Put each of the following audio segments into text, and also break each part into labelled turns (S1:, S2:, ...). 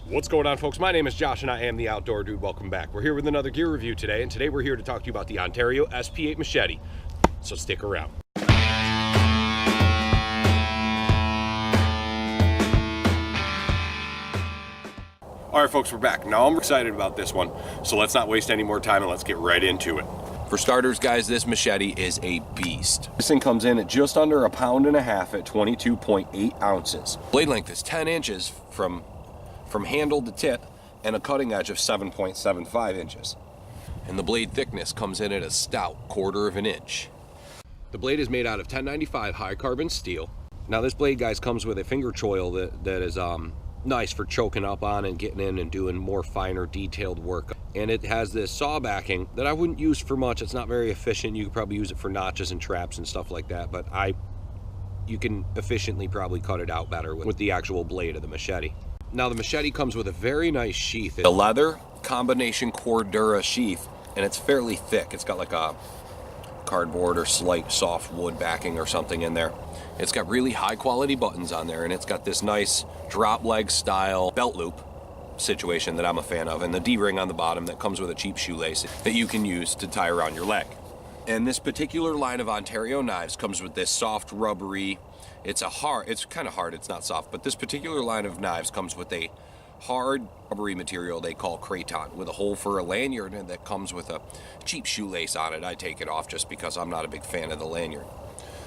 S1: What's going on, folks? My name is Josh and I am the Outdoor Dude. Welcome back. We're here with another gear review today, and today we're here to talk to you about the Ontario sp8 Machete. So stick around. All right, folks, we're back. Now I'm excited about this one, so let's not waste any more time and let's get right into it. For starters, guys, this machete is a beast. This thing comes in at just under 1.5 pounds at 22.8 ounces. Blade length is 10 inches from handle to tip, and a cutting edge of 7.75 inches. And the blade thickness comes in at a stout 1/4 inch. The blade is made out of 1095 high carbon steel. Now this blade, guys, comes with a finger choil that is nice for choking up on and getting in and doing more finer detailed work. And it has this saw backing that I wouldn't use for much. It's not very efficient. You could probably use it for notches and traps and stuff like that, but you can efficiently probably cut it out better with the actual blade of the machete. Now the machete comes with a very nice sheath. It's a leather combination Cordura sheath, and it's fairly thick. It's got like a cardboard or slight soft wood backing or something in there. It's got really high quality buttons on there, and it's got this nice drop leg style belt loop situation that I'm a fan of, and the D-ring on the bottom that comes with a cheap shoelace that you can use to tie around your leg. And this particular line of Ontario knives comes with this soft rubbery, it's kind of hard, it's not soft, but this particular line of knives comes with a hard rubbery material they call craton, with a hole for a lanyard, and that comes with a cheap shoelace on it. I take it off just because I'm not a big fan of the lanyard.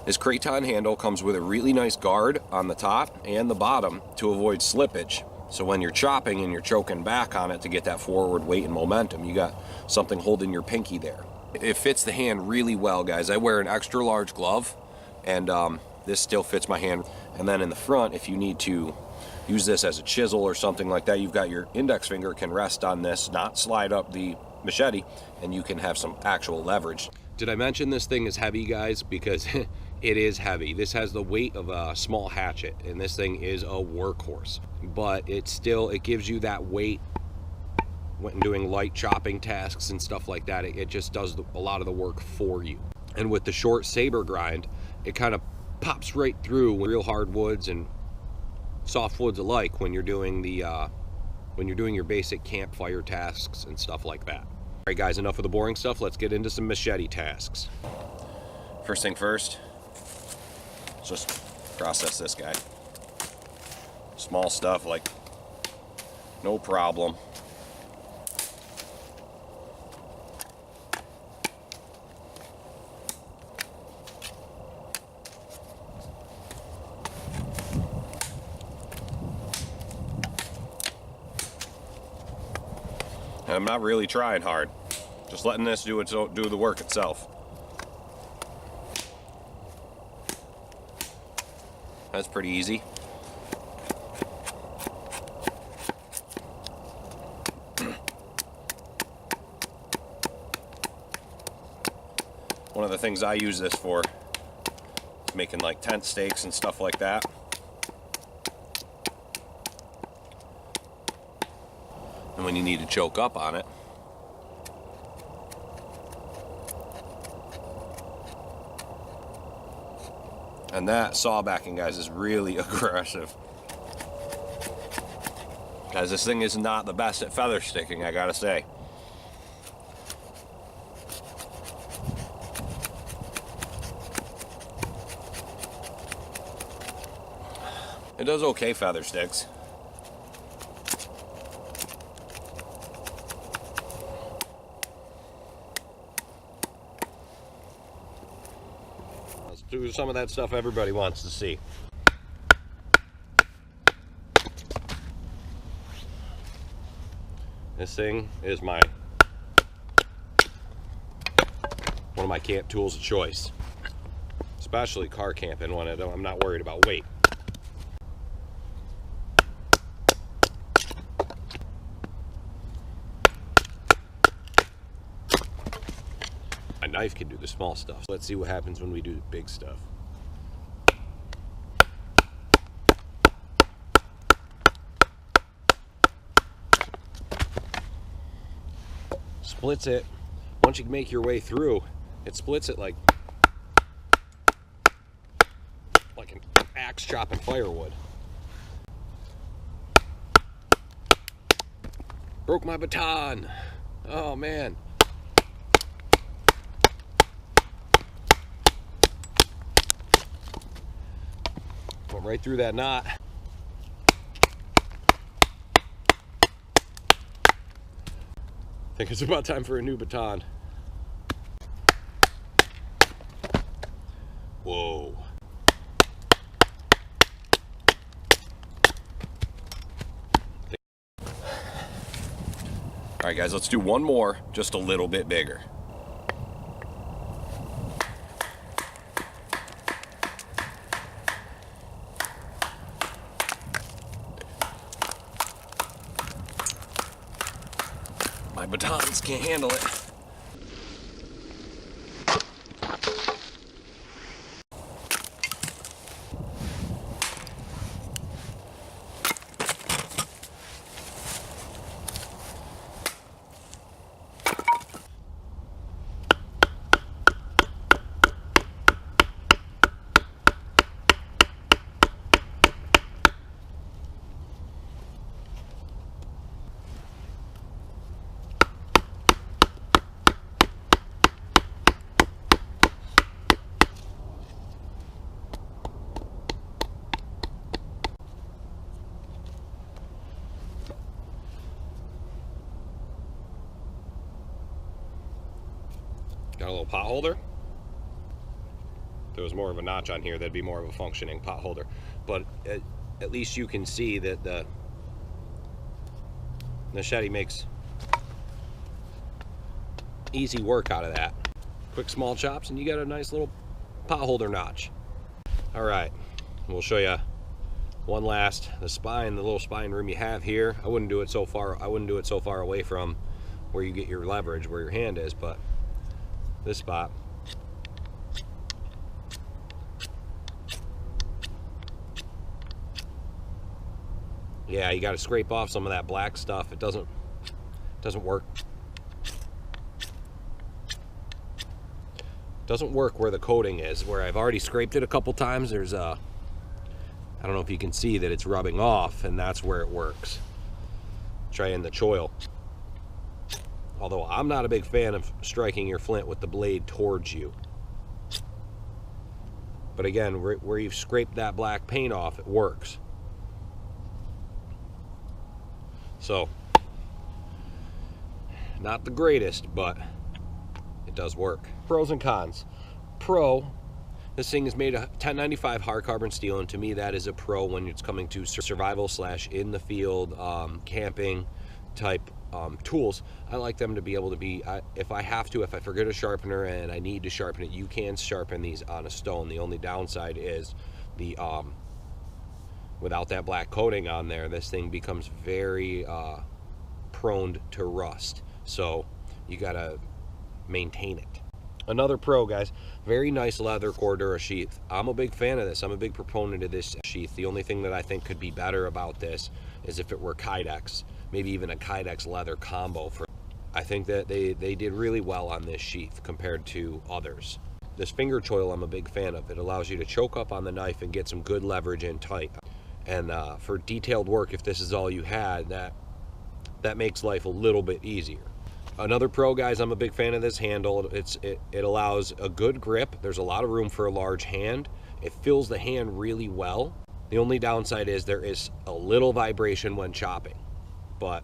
S1: This craton handle comes with a really nice guard on the top and the bottom to avoid slippage. So when you're chopping and you're choking back on it to get that forward weight and momentum, you got something holding your pinky there. It fits the hand really well, guys. I wear an extra large glove, and this still fits my hand. And then in the front, if you need to use this as a chisel or something like that, you've got your index finger can rest on this, not slide up the machete, and you can have some actual leverage. Did I mention this thing is heavy, guys? Because it is heavy. This has the weight of a small hatchet, and this thing is a workhorse. But it gives you that weight when doing light chopping tasks and stuff like that. It just does a lot of the work for you. And with the short saber grind, it kind of pops right through real hardwoods and softwoods alike when you're doing your basic campfire tasks and stuff like that. All right, guys, enough of the boring stuff. Let's get into some machete tasks. First thing first, just process this guy. Small stuff, like, no problem. I'm not really trying hard, just letting this do the work itself. That's pretty easy. One of the things I use this for is making like tent stakes and stuff like that. And when you need to choke up on it, and that saw backing, guys, is really aggressive. Guys, this thing is not the best at feather sticking, I gotta say. It does okay feather sticks. Let's do some of that stuff everybody wants to see. This thing is one of my camp tools of choice, especially car camping when I'm not worried about weight. My knife can do the small stuff. Let's see what happens when we do the big stuff. Splits it. Once you make your way through, it splits it like an axe chopping firewood. Broke my baton. Oh man. Went right through that knot. I think it's about time for a new baton. Whoa. All right, guys, let's do one more, just a little bit bigger. My batons can't handle it. Got a little pot holder. If there was more of a notch on here, that'd be more of a functioning pot holder. But at least you can see that the machete makes easy work out of that. Quick small chops and you got a nice little pot holder notch. All right, we'll show you one last, the little spine room you have here. I wouldn't do it so far away from where you get your leverage, where your hand is, but this spot. Yeah, you got to scrape off some of that black stuff. It doesn't work. Doesn't work where the coating is, where I've already scraped it a couple times. There's I don't know if you can see that it's rubbing off, and that's where it works. Try in the choil. Although I'm not a big fan of striking your flint with the blade towards you. But again, where you've scraped that black paint off, it works. So, not the greatest, but it does work. Pros and cons. Pro, this thing is made of 1095 hard carbon steel, and to me that is a pro when it's coming to survival / in the field, camping type tools. I like them to be able to be, if I forget a sharpener and I need to sharpen it, you can sharpen these on a stone. The only downside is the without that black coating on there, this thing becomes very prone to rust, so you gotta maintain it. Another pro, guys, very nice leather Cordura sheath. I'm a big fan of this. I'm a big proponent of this sheath. The only thing that I think could be better about this is if it were Kydex, maybe even a Kydex leather combo. I think that they did really well on this sheath compared to others. This finger choil I'm a big fan of. It allows you to choke up on the knife and get some good leverage in tight. And for detailed work, if this is all you had, that makes life a little bit easier. Another pro, guys, I'm a big fan of this handle. It allows a good grip. There's a lot of room for a large hand. It fills the hand really well. The only downside is there is a little vibration when chopping, but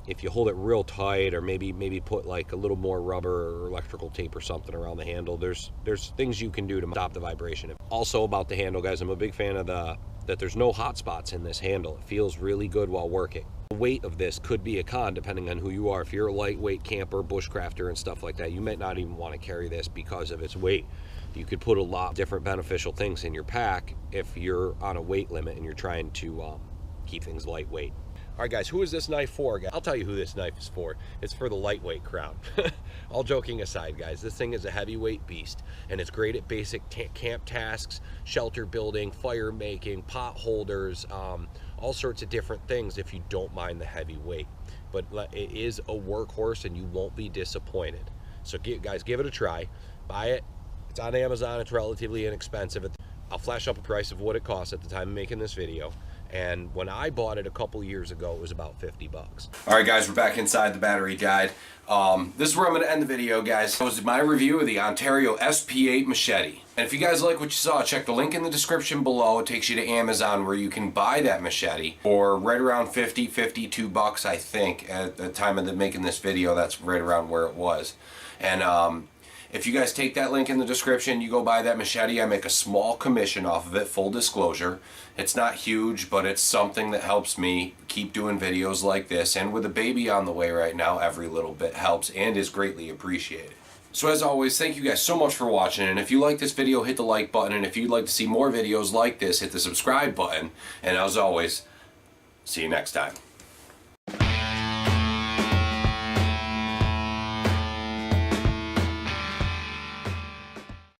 S1: if you hold it real tight, or maybe put like a little more rubber or electrical tape or something around the handle, there's things you can do to stop the vibration. Also about the handle, guys, I'm a big fan of that there's no hot spots in this handle. It feels really good while working. The weight of this could be a con depending on who you are. If you're a lightweight camper, bushcrafter, and stuff like that, you might not even want to carry this because of its weight. You could put a lot of different beneficial things in your pack if you're on a weight limit and you're trying to keep things lightweight. All right, guys, who is this knife for? I'll tell you who this knife is for. It's for the lightweight crowd. All joking aside, guys, this thing is a heavyweight beast, and it's great at basic camp tasks, shelter building, fire making, pot holders, all sorts of different things if you don't mind the heavy weight. But it is a workhorse, and you won't be disappointed. So, guys, give it a try. Buy it. It's on Amazon. It's relatively inexpensive. I'll flash up a price of what it costs at the time of making this video. And when I bought it a couple years ago, it was about 50 bucks. All right, guys, we're back inside the battery guide. This is where I'm going to end the video, guys. This was my review of the Ontario sp8 Machete. And if you guys like what you saw, check the link in the description below. It takes you to Amazon where you can buy that machete for right around 52 bucks, I think. At the time of making this video, that's right around where it was. And if you guys take that link in the description, you go buy that machete, I make a small commission off of it, full disclosure. It's not huge, but it's something that helps me keep doing videos like this. And with a baby on the way right now, every little bit helps and is greatly appreciated. So as always, thank you guys so much for watching. And if you like this video, hit the like button. And if you'd like to see more videos like this, hit the subscribe button. And as always, see you next time.